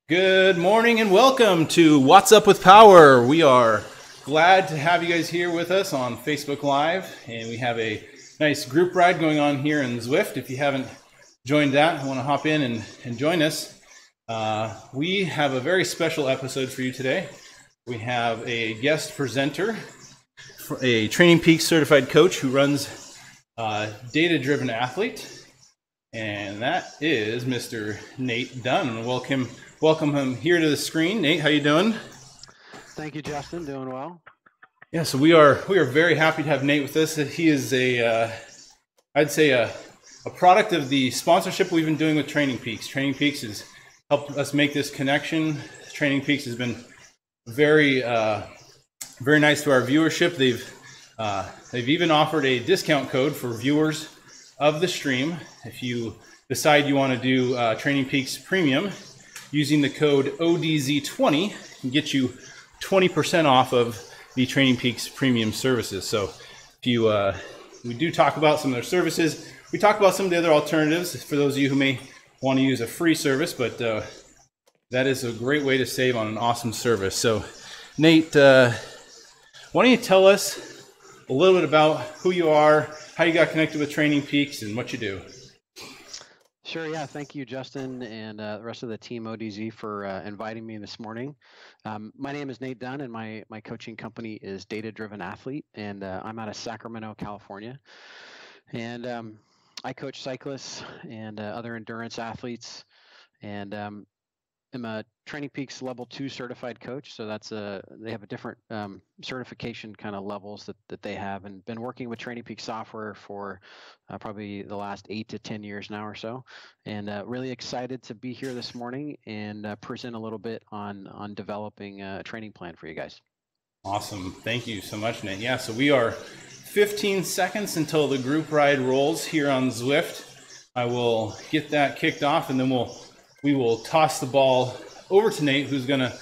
Good morning and welcome to What's Up with Power. We are glad to have you guys here with us on Facebook Live, and we have a nice group ride going on here in Zwift. If you haven't joined that, I want to hop in and join us. We have a very special episode for you today. We have a guest presenter, a Training Peaks certified coach who runs Data-Driven Athlete, and that is Mr. Nate Dunn. Welcome him here to the screen. Nate, how you doing? Thank you, Justin. Doing well. Yeah, so we are very happy to have Nate with us. He is I'd say a product of the sponsorship we've been doing with Training Peaks. Training Peaks has helped us make this connection. Training Peaks has been very nice to our viewership. They've even offered a discount code for viewers of the stream. If you decide you want to do Training Peaks Premium, using the code ODZ20 can get you 20% off of the Training Peaks Premium services. So if you, we do talk about some of their services. We talk about some of the other alternatives for those of you who may want to use a free service, but that is a great way to save on an awesome service. So Nate, why don't you tell us a little bit about who you are, how you got connected with Training Peaks, and what you do? Sure, yeah. Thank you, Justin, and the rest of the team ODZ for inviting me this morning. My name is Nate Dunn, and my coaching company is Data-Driven Athlete, and I'm out of Sacramento, California. And I coach cyclists and other endurance athletes, and I'm a Training Peaks Level 2 certified coach. So that's they have a different certification kind of levels that they have, and been working with Training Peaks software for probably the last 8 to 10 years now or so. And really excited to be here this morning and present a little bit on developing a training plan for you guys. Awesome. Thank you so much, Nate. Yeah, so we are 15 seconds until the group ride rolls here on Zwift. I will get that kicked off, and then we will toss the ball over to Nate, who's going to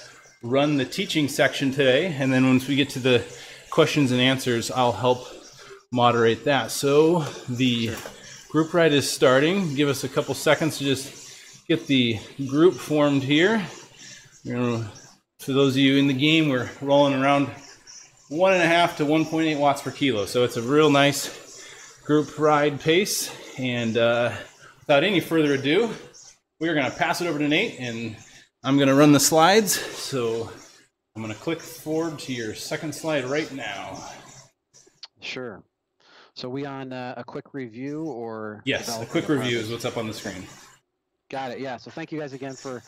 run the teaching section today. And then once we get to the questions and answers, I'll help moderate that. So the group ride is starting. Give us a couple seconds to just get the group formed here. For those of you in the game, we're rolling around 1.5 to 1.8 watts per kilo. So it's a real nice group ride pace. And without any further ado, we're going to pass it over to Nate, and I'm going to run the slides. So I'm going to click forward to your second slide right now. Sure. So we on a quick review or? Yes, a quick review is what's up on the screen. Got it. Yeah. So thank you guys again for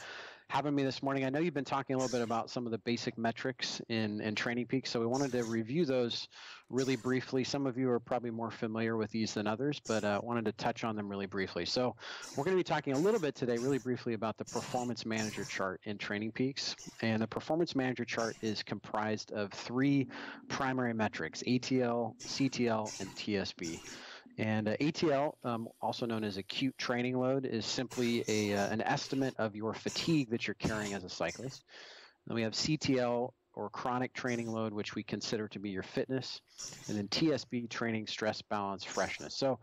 having me this morning. I know you've been talking a little bit about some of the basic metrics in Training Peaks, so we wanted to review those really briefly. Some of you are probably more familiar with these than others, but wanted to touch on them really briefly. So we're going to be talking a little bit today really briefly about the Performance Manager chart in Training Peaks. And the Performance Manager chart is comprised of 3 primary metrics: ATL, CTL, and TSB. And ATL, also known as acute training load, is simply an estimate of your fatigue that you're carrying as a cyclist. Then we have CTL, or chronic training load, which we consider to be your fitness, and then TSB, training stress balance freshness. So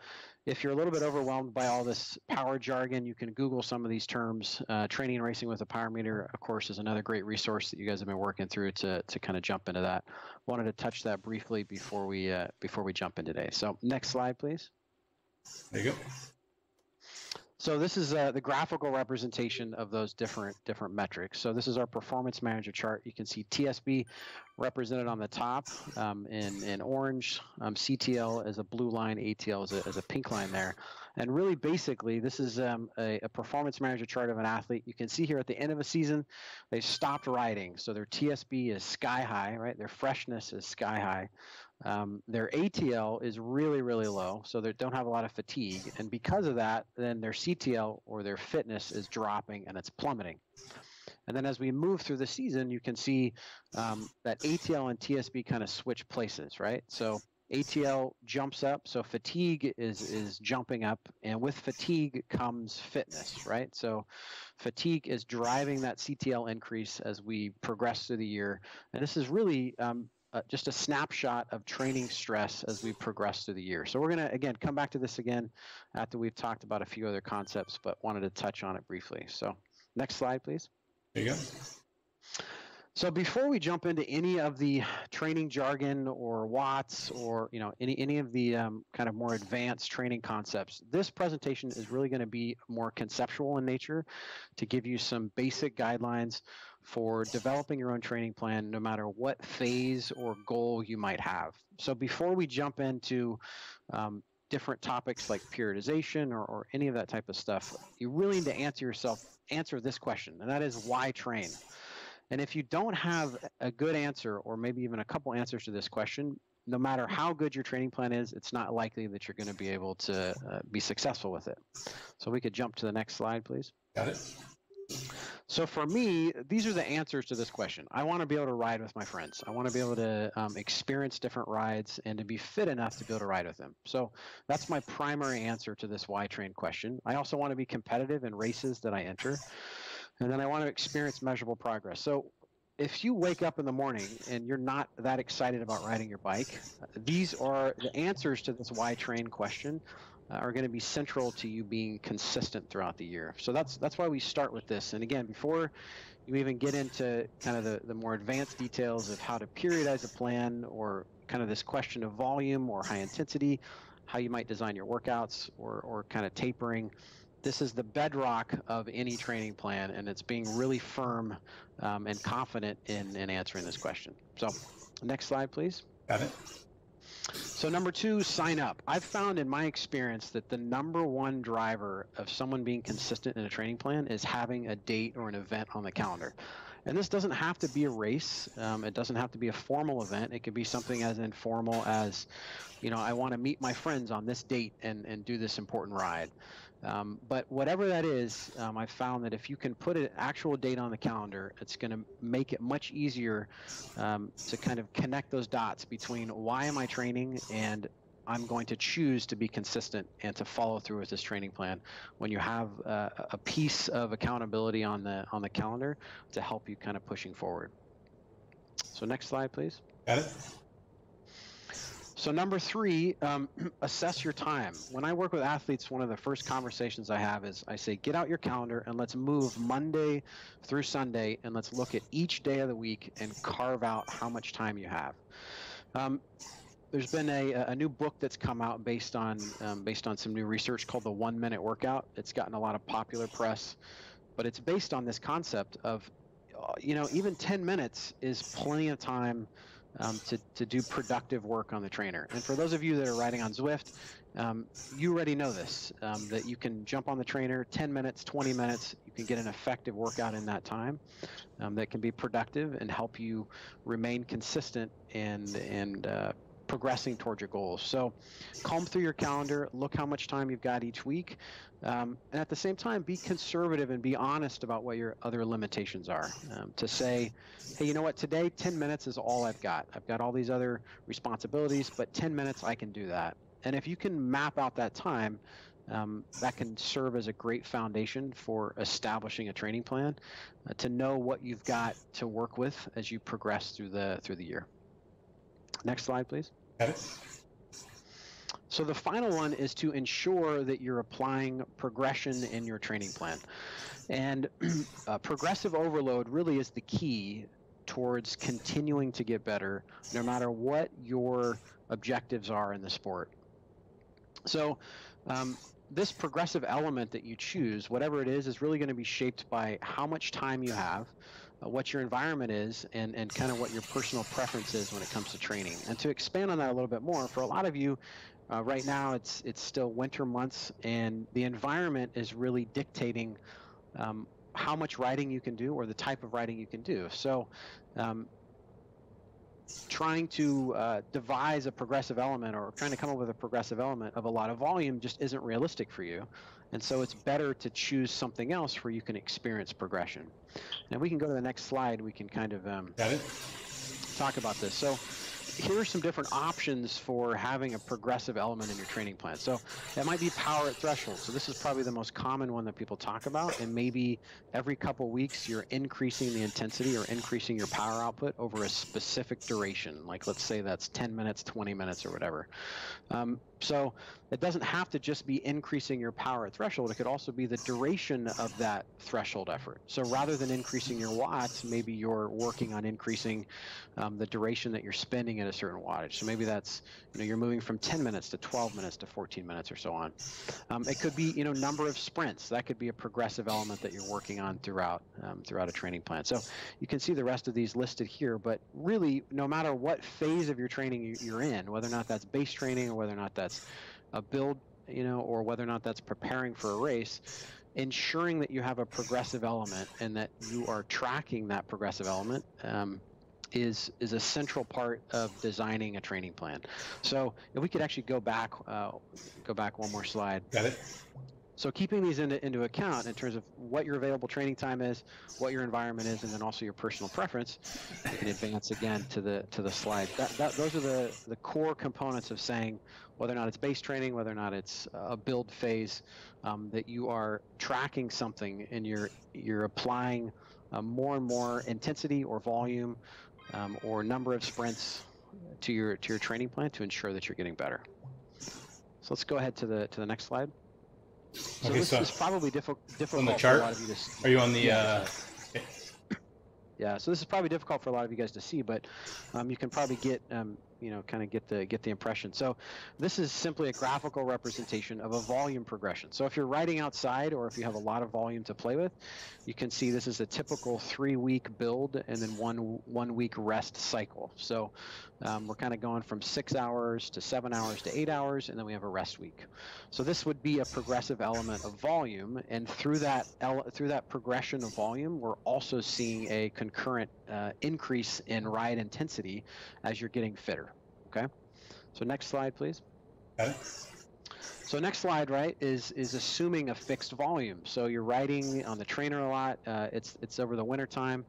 if you're a little bit overwhelmed by all this power jargon, you can Google some of these terms. Training and Racing with a Power Meter, of course, is another great resource that you guys have been working through to kind of jump into that. Wanted to touch that briefly before we jump in today. So next slide, please. There you go. So this is the graphical representation of those different metrics. So this is our performance manager chart. You can see TSB represented on the top in orange, CTL as a blue line, ATL as a pink line there. And really basically, this is a performance manager chart of an athlete. You can see here at the end of a season, they stopped riding. So their TSB is sky high, right? Their freshness is sky high. Their ATL is really, really low, so they don't have a lot of fatigue. And because of that, then their CTL or their fitness is dropping and it's plummeting. And then as we move through the season, you can see that ATL and TSB kind of switch places, right? So ATL jumps up, so fatigue is jumping up, and with fatigue comes fitness, right? So fatigue is driving that CTL increase as we progress through the year. And this is really just a snapshot of training stress as we progress through the year. So we're going to, again, come back to this again after we've talked about a few other concepts, but wanted to touch on it briefly. So next slide, please. There you go. So before we jump into any of the training jargon or watts or any of the kind of more advanced training concepts, this presentation is really going to be more conceptual in nature to give you some basic guidelines for developing your own training plan, no matter what phase or goal you might have. So before we jump into different topics like periodization or any of that type of stuff, you really need to answer this question, and that is, why train? And if you don't have a good answer, or maybe even a couple answers to this question, no matter how good your training plan is, it's not likely that you're going to be able to be successful with it. So we could jump to the next slide, please. Got it. So for me, these are the answers to this question. I want to be able to ride with my friends. I want to be able to experience different rides and to be fit enough to be able to ride with them. So that's my primary answer to this why train question. I also want to be competitive in races that I enter. And then I want to experience measurable progress. So if you wake up in the morning and you're not that excited about riding your bike, these are the answers to this why train question are going to be central to you being consistent throughout the year. So that's why we start with this. And again, before you even get into kind of the more advanced details of how to periodize a plan, or kind of this question of volume or high intensity, how you might design your workouts, or kind of tapering, this is the bedrock of any training plan, and it's being really firm and confident in answering this question. So next slide, please. Got it. So number 2, sign up. I've found in my experience that the number one driver of someone being consistent in a training plan is having a date or an event on the calendar. And this doesn't have to be a race. It doesn't have to be a formal event. It could be something as informal as, I want to meet my friends on this date and do this important ride. But whatever that is, I've found that if you can put an actual date on the calendar, it's going to make it much easier to kind of connect those dots between why am I training and I'm going to choose to be consistent and to follow through with this training plan when you have a piece of accountability on the calendar to help you kind of pushing forward. So next slide, please. Got it. So number 3, assess your time. When I work with athletes, one of the first conversations I have is I say, get out your calendar and let's move Monday through Sunday, and let's look at each day of the week and carve out how much time you have. There's been a new book that's come out based on some new research called the 1 Minute Workout. It's gotten a lot of popular press, but it's based on this concept of, even 10 minutes is plenty of time to do productive work on the trainer. And for those of you that are riding on Zwift, you already know this, that you can jump on the trainer 10 minutes, 20 minutes, you can get an effective workout in that time that can be productive and help you remain consistent and progressing towards your goals. So comb through your calendar, look how much time you've got each week, and at the same time, be conservative and be honest about what your other limitations are. To say, hey, you know what, today 10 minutes is all I've got. I've got all these other responsibilities, but 10 minutes I can do that. And if you can map out that time, that can serve as a great foundation for establishing a training plan to know what you've got to work with as you progress through the year. Next slide, please. Got it. So the final one is to ensure that you're applying progression in your training plan. And progressive overload really is the key towards continuing to get better, no matter what your objectives are in the sport. So this progressive element that you choose, whatever it is really going to be shaped by how much time you have, what your environment is, and kind of what your personal preference is when it comes to training. And to expand on that a little bit more, for a lot of you, right now it's still winter months, and the environment is really dictating how much riding you can do or the type of riding you can do. So trying to devise a progressive element or trying to come up with a progressive element of a lot of volume just isn't realistic for you. And so it's better to choose something else where you can experience progression. Now we can go to the next slide. We can kind of talk about this. So here are some different options for having a progressive element in your training plan. So that might be power at threshold. So this is probably the most common one that people talk about. And maybe every couple weeks you're increasing the intensity or increasing your power output over a specific duration. Like let's say that's 10 minutes, 20 minutes or whatever. So it doesn't have to just be increasing your power at threshold. It could also be the duration of that threshold effort. So rather than increasing your watts, maybe you're working on increasing the duration that you're spending at a certain wattage. So maybe that's, you're moving from 10 minutes to 12 minutes to 14 minutes or so on. It could be, number of sprints. That could be a progressive element that you're working on throughout a training plan. So you can see the rest of these listed here, but really no matter what phase of your training you're in, whether or not that's base training or whether or not that's a build, or whether or not that's preparing for a race, ensuring that you have a progressive element and that you are tracking that progressive element is a central part of designing a training plan. So if we could actually go back one more slide. Got it. So keeping these into account in terms of what your available training time is, what your environment is, and then also your personal preference, you can advance again to the slide. Those are the core components of saying whether or not it's base training, whether or not it's a build phase, that you are tracking something and you're applying more and more intensity or volume or number of sprints to your training plan to ensure that you're getting better. So let's go ahead to the next slide. So okay, this is probably difficult on the for chart? a lot of you to see. Are you on the? Okay. Yeah, so this is probably difficult for a lot of you guys to see, but you can probably get kind of get the impression. So this is simply a graphical representation of a volume progression. So if you're riding outside or if you have a lot of volume to play with, you can see this is a typical 3-week build and then one week rest cycle. So we're kind of going from 6 hours to 7 hours to 8 hours, and then we have a rest week. So this would be a progressive element of volume, and through that progression of volume, we're also seeing a concurrent increase in ride intensity as you're getting fitter. Okay, so next slide, please. Okay. So next slide, right, is assuming a fixed volume. So you're riding on the trainer a lot. It's over the winter time.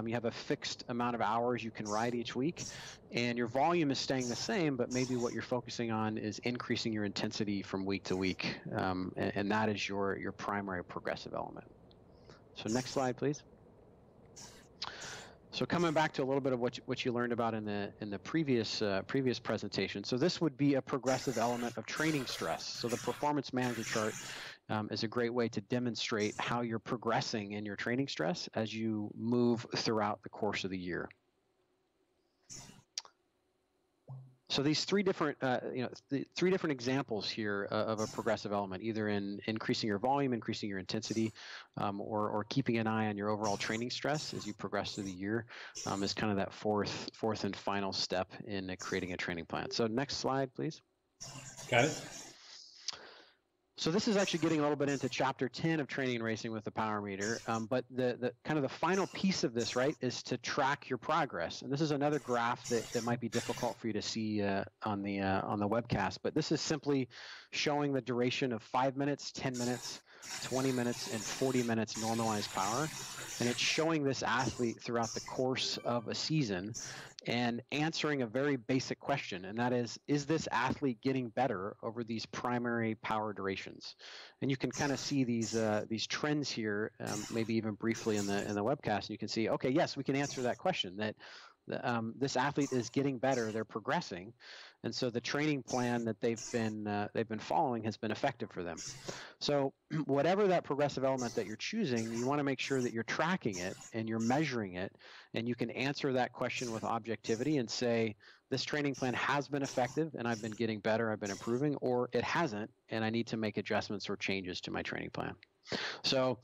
You have a fixed amount of hours you can ride each week, and your volume is staying the same, but maybe what you're focusing on is increasing your intensity from week to week, and that is your primary progressive element. So next slide, please. So coming back to a little bit of what you learned about in the previous presentation. So this would be a progressive element of training stress. So the performance manager chart is a great way to demonstrate how you're progressing in your training stress as you move throughout the course of the year. So these three different examples here of a progressive element, either in increasing your volume, increasing your intensity, or keeping an eye on your overall training stress as you progress through the year, is kind of that fourth and final step in creating a training plan. So next slide, please. Got it. So this is actually getting a little bit into chapter 10 of training and racing with the power meter, but the kind of the final piece of this, right, is to track your progress. And this is another graph that might be difficult for you to see on the webcast, but this is simply showing the duration of 5 minutes, 10 minutes, 20 minutes, and 40 minutes normalized power and it's showing this athlete throughout the course of a season and answering a very basic question, and that is this athlete getting better over these primary power durations? And you can kind of see these trends here, maybe even briefly in the webcast. And you can see, okay, yes, we can answer that question, that this athlete is getting better, they're progressing, and so the training plan that they've been following has been effective for them. So whatever that progressive element that you're choosing, you want to make sure that you're tracking it and you're measuring it, and you can answer that question with objectivity and say, this training plan has been effective and I've been getting better, I've been improving, or it hasn't and I need to make adjustments or changes to my training plan. So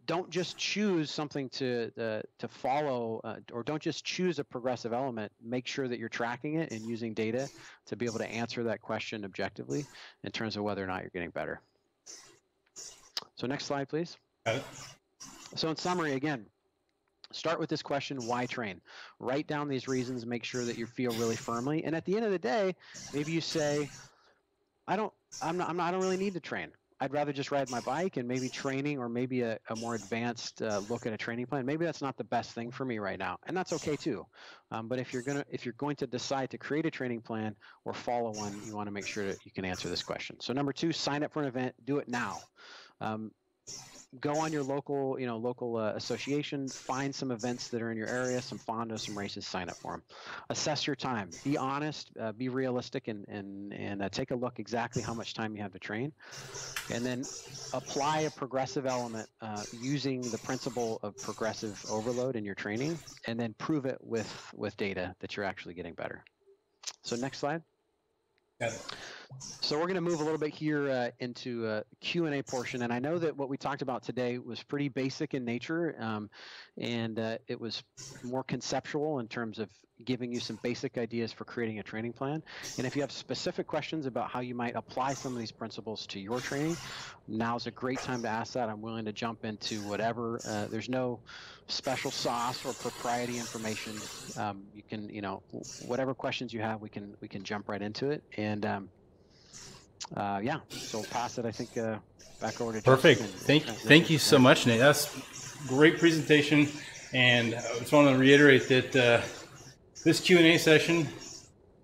don't just choose something to follow, or don't just choose a progressive element. Make sure that you're tracking it and using data to be able to answer that question objectively in terms of whether or not you're getting better. So next slide, please. So in summary, again, start with this question, why train? Write down these reasons, make sure that you feel really firmly. And at the end of the day, maybe you say, I don't really need to train. I'd rather just ride my bike, and maybe training, or maybe a more advanced look at a training plan, maybe that's not the best thing for me right now, and that's okay too. But if you're going to decide to create a training plan or follow one, you want to make sure that you can answer this question. So number 2, sign up for an event. Do it now. Go on your local association, find some events that are in your area, some fondos, some races, sign up for them. Assess your time. Be honest, be realistic, and take a look exactly how much time you have to train. And then apply a progressive element using the principle of progressive overload in your training, and then prove it with data that you're actually getting better. So next slide. So we're going to move a little bit here into a Q&A portion, and I know that what we talked about today was pretty basic in nature, and it was more conceptual in terms of giving you some basic ideas for creating a training plan. And if you have specific questions about how you might apply some of these principles to your training, now's a great time to ask that. I'm willing to jump into whatever. There's no special sauce or proprietary information. You can, whatever questions you have, we can jump right into it. And yeah, so we'll pass it, I think, back over to Perfect. Justin. Thank you so much, Nate. That's a great presentation. And I just want to reiterate that this Q&A session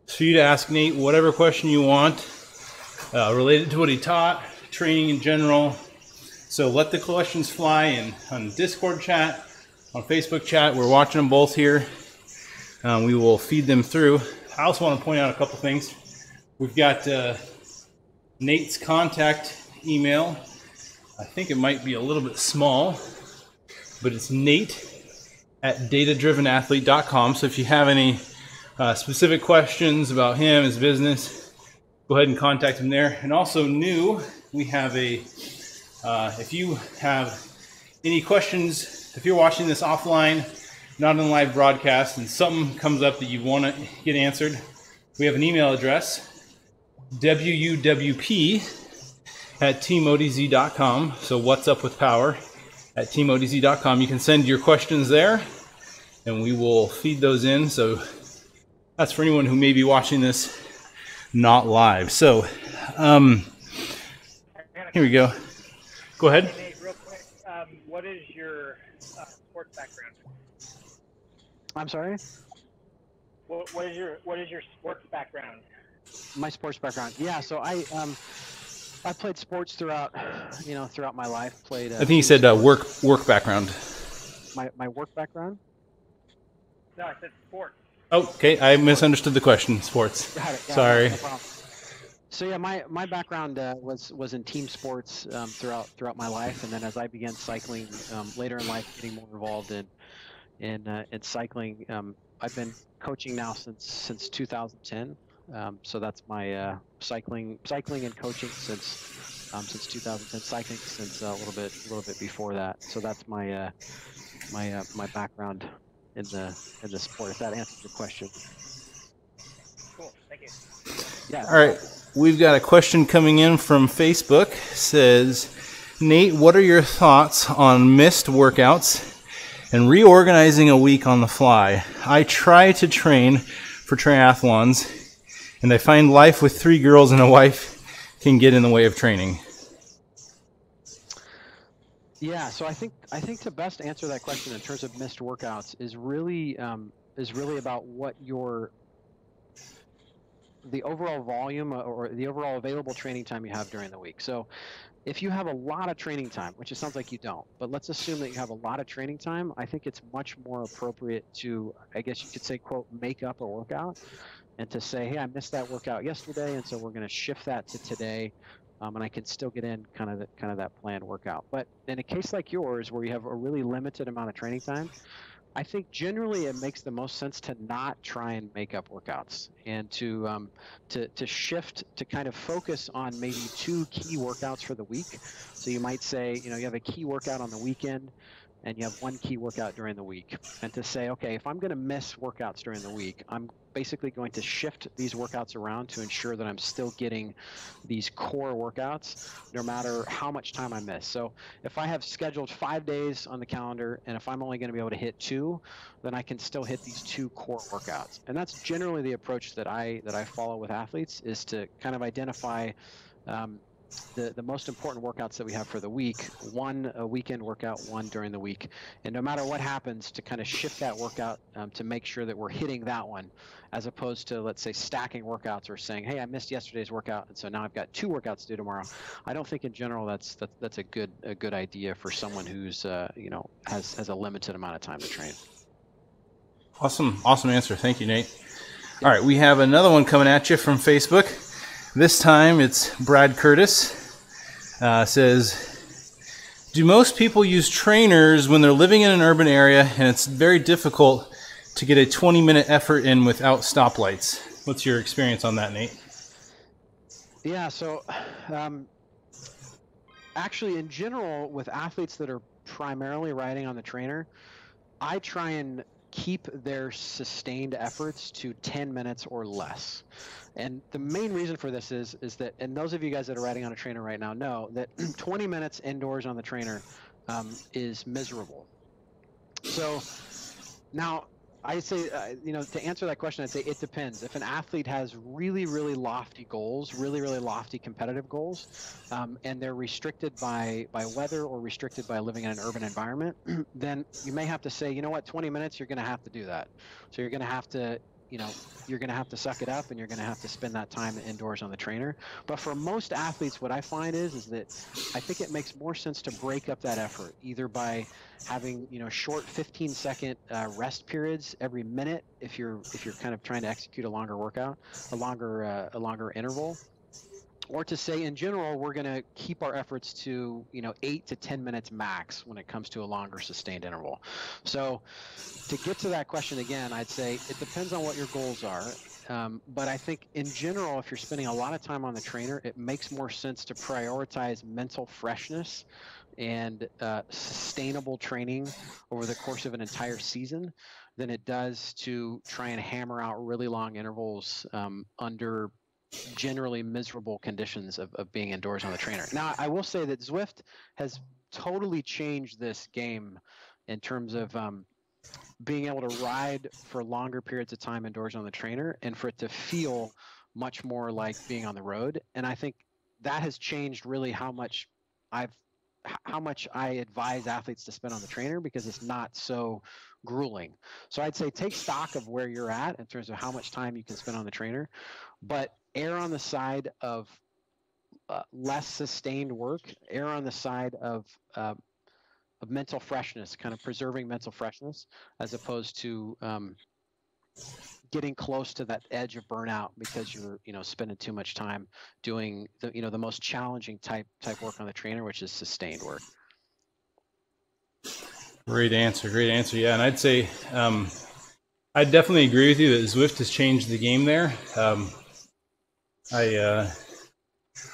is for you to ask Nate whatever question you want related to what he taught, training in general. So let the questions fly on Discord chat, on Facebook chat. We're watching them both here. We will feed them through. I also want to point out a couple things. We've got Nate's contact email. I think it might be a little bit small, but it's nate@datadrivenathlete.com. So if you have any specific questions about him, his business, go ahead and contact him there. And also new, we have if you have any questions, if you're watching this offline, not on live broadcast, and something comes up that you want to get answered, we have an email address, wuwp@teamodz.com. So what's up with power at teamodz.com. You can send your questions there, and we will feed those in. So that's for anyone who may be watching this not live. So here we go. Go ahead. Hey, Nate, real quick, what is your sports background? I'm sorry? What is your sports background? My sports background. Yeah, so I played sports throughout my life. Played. I think you said work background. My work background? No, I said sports. Oh, okay. I misunderstood the question. Sports. Got it. Sorry. No problem. So yeah, my background was in team sports throughout my life, and then as I began cycling later in life, getting more involved in cycling. I've been coaching now since 2010. So that's my cycling and coaching since 2010. Cycling since a little bit before that. So that's my my background in the sport. If that answers your question. Cool. Thank you. Yeah. All right. We've got a question coming in from Facebook. It says, Nate, what are your thoughts on missed workouts and reorganizing a week on the fly? I try to train for triathlons, and I find life with 3 girls and a wife can get in the way of training. Yeah, so I think to best answer that question in terms of missed workouts is really about what the overall volume or the overall available training time you have during the week. So if you have a lot of training time, which it sounds like you don't, but let's assume that you have a lot of training time, I think it's much more appropriate to, I guess you could say, quote, make up a workout and to say, hey, I missed that workout yesterday, and so we're going to shift that to today, and I can still get in kind of that planned workout. But in a case like yours, where you have a really limited amount of training time, I think generally it makes the most sense to not try and make up workouts and to shift to kind of focus on maybe two key workouts for the week. So you might say, you have a key workout on the weekend and you have one key workout during the week. And to say, okay, if I'm going to miss workouts during the week, I'm basically going to shift these workouts around to ensure that I'm still getting these core workouts no matter how much time I miss. So if I have scheduled 5 days on the calendar and if I'm only going to be able to hit 2, then I can still hit these 2 core workouts. And that's generally the approach that I follow with athletes, is to kind of identify the most important workouts that we have for the week, one a weekend workout, one during the week, and no matter what happens, to kind of shift that workout to make sure that we're hitting that one, as opposed to, let's say, stacking workouts or saying, hey, I missed yesterday's workout and so now I've got 2 workouts to do tomorrow. I don't think in general that's a good idea for someone who's has a limited amount of time to train. Awesome answer. Thank you, Nate. All right, we have another one coming at you from Facebook. This time it's Brad Curtis. Says, do most people use trainers when they're living in an urban area and it's very difficult to get a 20-minute effort in without stoplights? What's your experience on that, Nate? Yeah, so actually in general with athletes that are primarily riding on the trainer, I try and keep their sustained efforts to 10 minutes or less. And the main reason for this is that, and those of you guys that are riding on a trainer right now know that 20 minutes indoors on the trainer is miserable. So now I say, to answer that question, I'd say it depends. If an athlete has really, really lofty goals, really, really lofty competitive goals, and they're restricted by weather or restricted by living in an urban environment, then you may have to say, you know what, 20 minutes, you're going to have to do that. So you're going to have to, you're going to have to suck it up and you're going to have to spend that time indoors on the trainer. But for most athletes, what I find is that I think it makes more sense to break up that effort, either by having short 15-second rest periods every minute if you're kind of trying to execute a longer workout, a longer interval, or to say in general we're going to keep our efforts to 8 to 10 minutes max when it comes to a longer sustained interval. So to get to that question again, I'd say it depends on what your goals are. But I think in general, if you're spending a lot of time on the trainer, it makes more sense to prioritize mental freshness and sustainable training over the course of an entire season than it does to try and hammer out really long intervals under generally miserable conditions of being indoors on the trainer. Now, I will say that Zwift has totally changed this game in terms of being able to ride for longer periods of time indoors on the trainer and for it to feel much more like being on the road. And I think that has changed really how much I advise athletes to spend on the trainer, because it's not so grueling. So I'd say take stock of where you're at in terms of how much time you can spend on the trainer, but err on the side of less sustained work, err on the side of mental freshness, kind of preserving mental freshness, as opposed to getting close to that edge of burnout because you're spending too much time doing the most challenging type work on the trainer, which is sustained work. Great answer. Yeah, and I'd say I definitely agree with you that Zwift has changed the game there.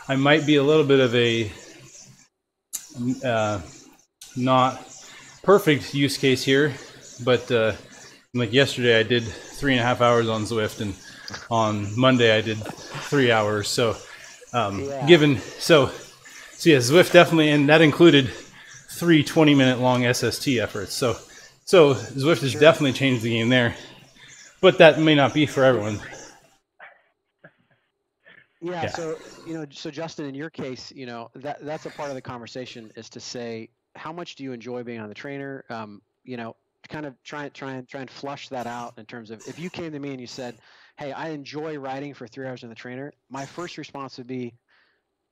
I might be a little bit of a not perfect use case here, but like yesterday I did 3.5 hours on Zwift, and on Monday I did 3 hours. So yeah, Zwift definitely, and that included 3 20-minute long SST efforts. So Zwift has definitely changed the game there, but that may not be for everyone. Yeah. So Justin, in your case, that's a part of the conversation, is to say, how much do you enjoy being on the trainer? You know, kind of try and flush that out in terms of, if you came to me and you said, hey, I enjoy riding for 3 hours on the trainer, my first response would be,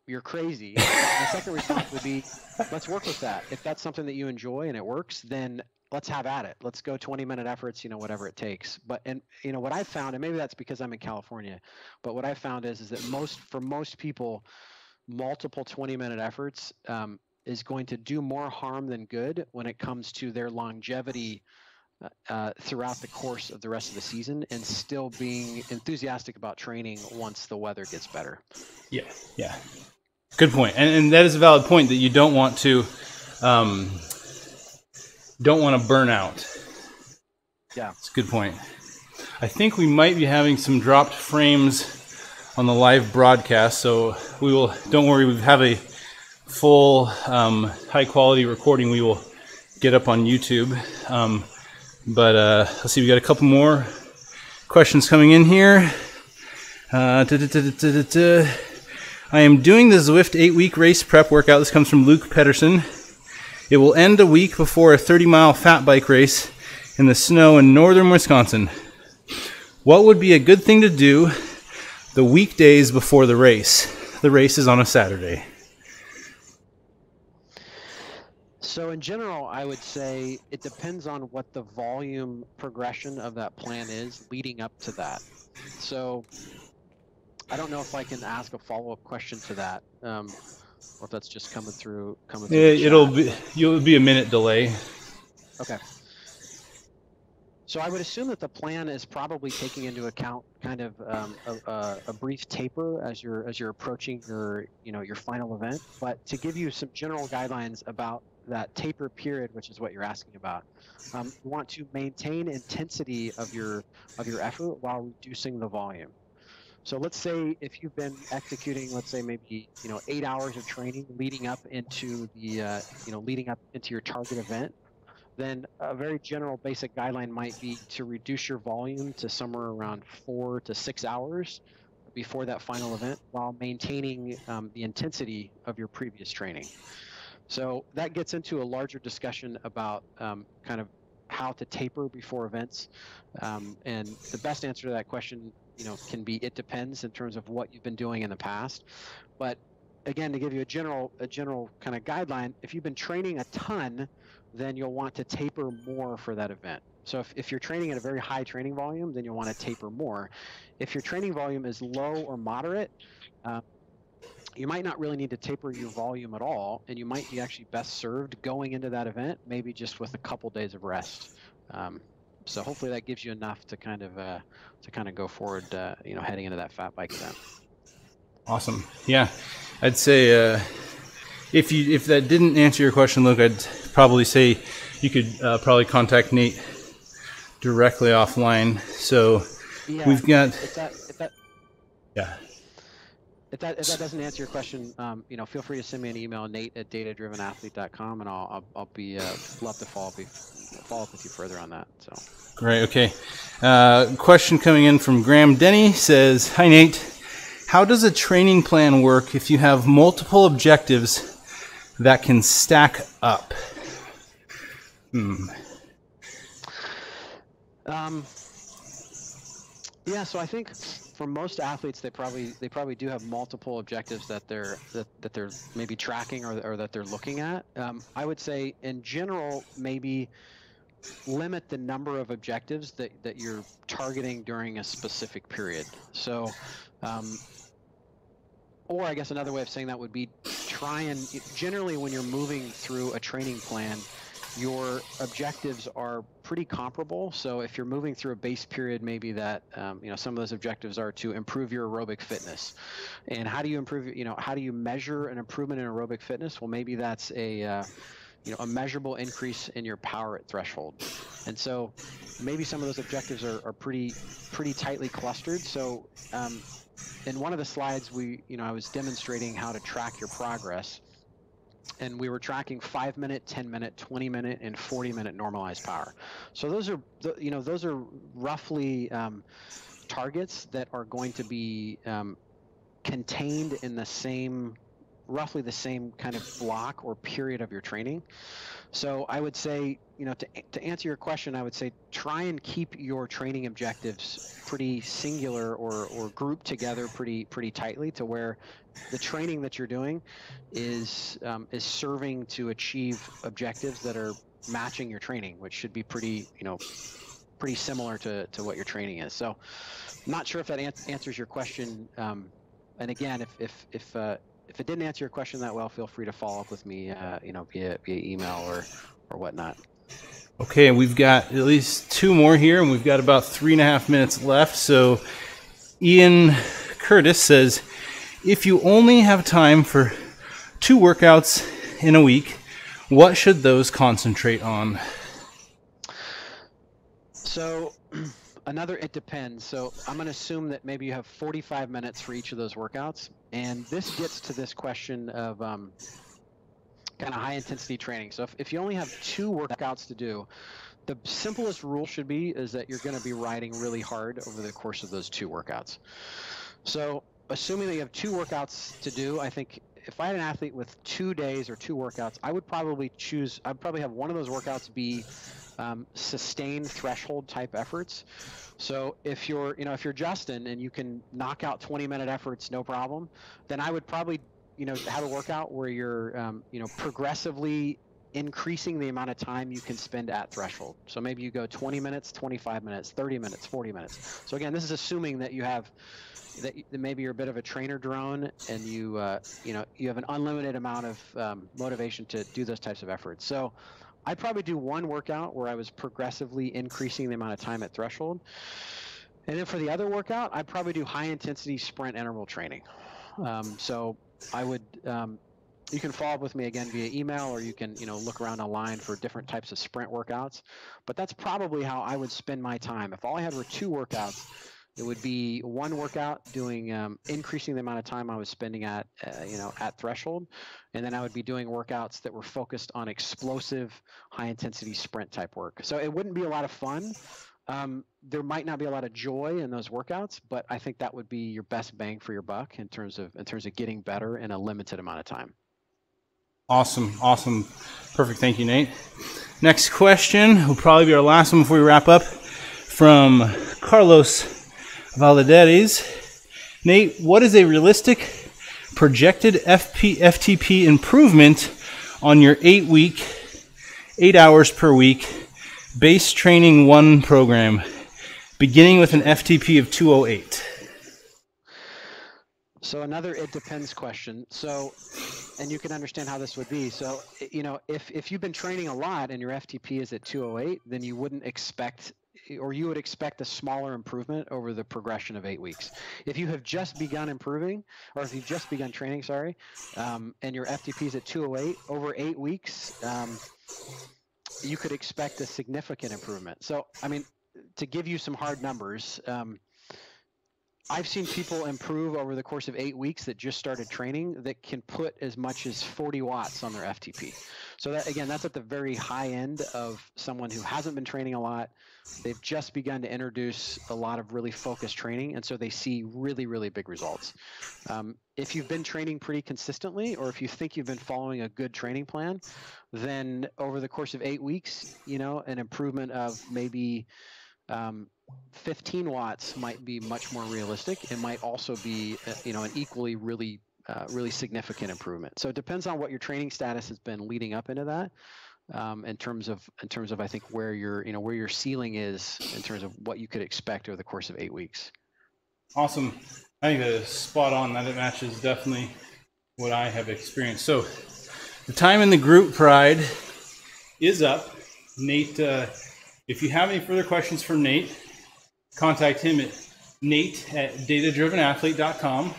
you're crazy. My second response would be, let's work with that. If that's something that you enjoy and it works, then let's have at it. Let's go 20-minute efforts, you know, whatever it takes. But, and you know, what I found, and maybe that's because I'm in California, but what I found is that for most people, multiple 20-minute efforts is going to do more harm than good when it comes to their longevity throughout the course of the rest of the season, and still being enthusiastic about training once the weather gets better. Yeah, yeah. Good point. And that is a valid point, that you don't want to burn out. Yeah. It's a good point. I think we might be having some dropped frames on the live broadcast, so don't worry, we have a full high quality recording we will get up on YouTube. But let's see, we got a couple more questions coming in here. I am doing the Zwift 8-week race prep workout. This comes from Luke Pedersen. It will end a week before a 30-mile fat bike race in the snow in northern Wisconsin. What would be a good thing to do the weekdays before the race? The race is on a Saturday. So in general, I would say it depends on what the volume progression of that plan is leading up to that. So I don't know if I can ask a follow-up question to that, or if that's just coming through. It'll be a minute delay. Okay. So I would assume that the plan is probably taking into account kind of a brief taper as you're approaching your final event. But to give you some general guidelines about that taper period, which is what you're asking about, you want to maintain intensity of your effort while reducing the volume. So let's say if you've been executing, let's say maybe 8 hours of training leading up into your target event, then a very general basic guideline might be to reduce your volume to somewhere around 4 to 6 hours before that final event, while maintaining the intensity of your previous training. So that gets into a larger discussion about kind of how to taper before events. And the best answer to that question, can be it depends in terms of what you've been doing in the past. But again, to give you a general kind of guideline, if you've been training a ton, then you'll want to taper more for that event. So if you're training at a very high training volume, then you'll want to taper more. If your training volume is low or moderate, you might not really need to taper your volume at all, and you might be actually best served going into that event, maybe just with a couple days of rest. So hopefully that gives you enough to kind of go forward, heading into that fat bike event. Awesome. Yeah, I'd say if that didn't answer your question, Luke, I'd probably say you could probably contact Nate directly offline. So yeah, we've got. Yeah. If that doesn't answer your question, feel free to send me an email, nate@datadrivenathlete.com, and I'll be love to follow up with you further on that. So great. Okay. Question coming in from Graham Denny says, "Hi Nate, how does a training plan work if you have multiple objectives that can stack up?" Yeah, so I think for most athletes, they probably do have multiple objectives that they're maybe tracking or that they're looking at. I would say in general, maybe limit the number of objectives that you're targeting during a specific period. So, or I guess another way of saying that would be generally when you're moving through a training plan, your objectives are pretty comparable. So if you're moving through a base period, maybe that, some of those objectives are to improve your aerobic fitness. And how do you improve, how do you measure an improvement in aerobic fitness? Well, maybe that's a measurable increase in your power at threshold. And so maybe some of those objectives are pretty tightly clustered. So in one of the slides, I was demonstrating how to track your progress. And we were tracking 5-minute, 10-minute, 20-minute, and 40-minute normalized power. So those are roughly targets that are going to be contained in the same roughly the same kind of block or period of your training. So I would say, to answer your question, I would say try and keep your training objectives pretty singular or grouped together pretty tightly, to where the training that you're doing is serving to achieve objectives that are matching your training, which should be pretty similar to what your training is. So I'm not sure if that answers your question. And again, if it didn't answer your question that well, feel free to follow up with me, via email or whatnot. Okay, we've got at least two more here, and we've got about 3.5 minutes left. So Ian Curtis says, if you only have time for 2 workouts in a week, what should those concentrate on? So it depends. So I'm going to assume that maybe you have 45 minutes for each of those workouts. And this gets to this question of kind of high intensity training. So if you only have 2 workouts to do, the simplest rule should be is that you're going to be riding really hard over the course of those 2 workouts. So assuming that you have 2 workouts to do, I think if I had an athlete with 2 days or 2 workouts, I'd probably have one of those workouts be sustained threshold type efforts. So if you're Justin and you can knock out 20-minute efforts no problem, then I would probably have a workout where you're progressively increasing the amount of time you can spend at threshold. So maybe you go 20 minutes, 25 minutes, 30 minutes, 40 minutes. So again, this is assuming that you have that maybe you're a bit of a trainer drone and you have an unlimited amount of motivation to do those types of efforts. So I'd probably do one workout where I was progressively increasing the amount of time at threshold. And then for the other workout, I'd probably do high intensity sprint interval training. So I would, you can follow up with me again via email, or you can, look around online for different types of sprint workouts. But that's probably how I would spend my time. If all I had were 2 workouts, it would be one workout doing increasing the amount of time I was spending at threshold, and then I would be doing workouts that were focused on explosive, high intensity sprint type work. So it wouldn't be a lot of fun. There might not be a lot of joy in those workouts, but I think that would be your best bang for your buck in terms of getting better in a limited amount of time. Awesome. Perfect. Thank you, Nate. Next question will probably be our last one before we wrap up, from Carlos Valadares. Nate, what is a realistic projected FTP improvement on your 8-week, 8 hours per week base training 1 program, beginning with an FTP of 208? So another it depends question. So, and you can understand how this would be. So, if you've been training a lot and your FTP is at 208, then you wouldn't expect, or you would expect a smaller improvement over the progression of 8 weeks. If you have just begun improving, or if you've just begun training, and your FTP is at 208 over 8 weeks, you could expect a significant improvement. So, I mean, to give you some hard numbers, I've seen people improve over the course of 8 weeks that just started training that can put as much as 40 watts on their FTP. So that, again, that's at the very high end of someone who hasn't been training a lot. They've just begun to introduce a lot of really focused training, and so they see really, really big results. If you've been training pretty consistently, or if you think you've been following a good training plan, then over the course of 8 weeks, an improvement of maybe 15 watts might be much more realistic. It might also be, an equally really significant improvement. So it depends on what your training status has been leading up into that. In terms of I think where your ceiling is in terms of what you could expect over the course of 8 weeks. Awesome. I think that is spot on. That it matches definitely what I have experienced. So the time in the group pride is up. Nate, if you have any further questions for Nate, contact him at nate@datadrivenathlete.com.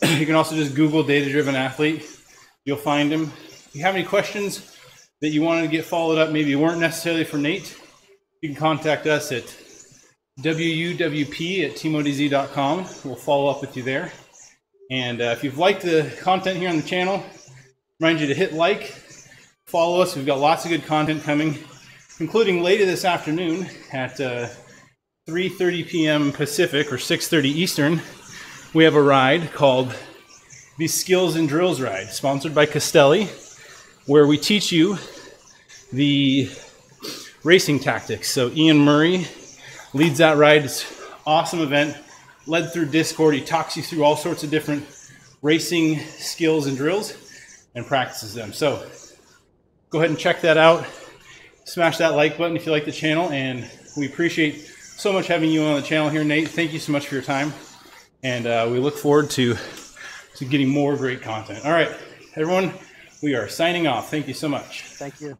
You can also just Google Data Driven Athlete. You'll find him. If you have any questions that you wanted to get followed up, maybe weren't necessarily for Nate, you can contact us at wuwp@teamodz.com. We'll follow up with you there. And if you've liked the content here on the channel, remind you to hit like, follow us. We've got lots of good content coming, including later this afternoon at 3:30 p.m. Pacific or 6:30 Eastern. We have a ride called the Skills and Drills Ride, sponsored by Castelli, where we teach you the racing tactics. So Ian Murray leads that ride. It's an awesome event, led through Discord. He talks you through all sorts of different racing skills and drills and practices them. So go ahead and check that out. Smash that like button if you like the channel, and we appreciate so much having you on the channel here, Nate. Thank you so much for your time, and we look forward to getting more great content. All right, everyone, we are signing off. Thank you so much. Thank you.